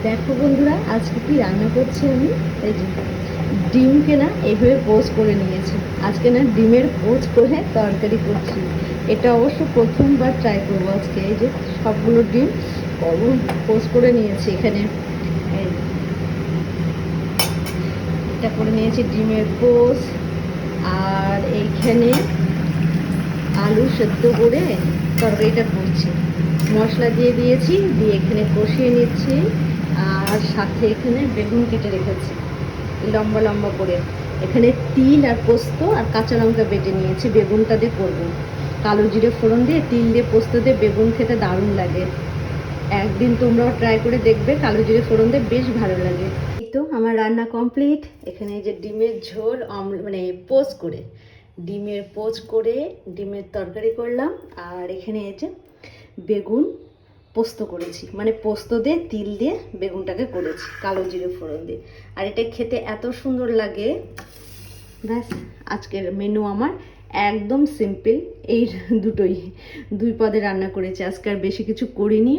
দেখো বন্ধুরা, আজকে কি রান্না করছি আমি। এই যে ডিমকে না এইভাবে পোচ করে নিয়েছি। আজকে না ডিমের পোচ করে তরকারি করছি। এটা অবশ্য প্রথমবার ট্রাই করবো আজকে। এই যে সবগুলো ডিম পোচ করে নিয়েছি এখানে। এই এটা করে নিয়েছি ডিমের পোচ। আর এইখানে আলু সেদ্ধ করে তরকারিটা করছি। মশলা দিয়ে দিয়েছি, দিয়ে এখানে কষিয়ে নিচ্ছি। আর সাথে এখানে বেগুন কেটে রেখেছি লম্বা লম্বা করে। এখানে তিল আর পোস্ত আর কাঁচা লঙ্কা বেটে নিয়েছি, বেগুনটা দিয়ে করবো। কালো জিরে ফোড়ন দিয়ে তিল দিয়ে পোস্ত দিয়ে বেগুন খেতে দারুণ লাগে। একদিন তোমরাও ট্রাই করে দেখবে, কালো জিরে ফোড়ন দিয়ে বেশ ভালো লাগে। এই তো আমার রান্না কমপ্লিট। এখানে এই যে ডিমের ঝোল মানে পোচ করে, ডিমের পোচ করে ডিমের তরকারি করলাম। আর এখানে এই যে বেগুন পোস্ত করেছি, মানে পোস্ত দিয়ে তিল দিয়ে বেগুনটাকে করেছি কালো জিরে ফোড়ন দিয়ে। আর এটা খেতে এত সুন্দর লাগে। ব্যাস, আজকের মেনু আমার একদম সিম্পল। এই দুটোই, দুই পদে রান্না করেছি আজকে, আর বেশি কিছু করিনি।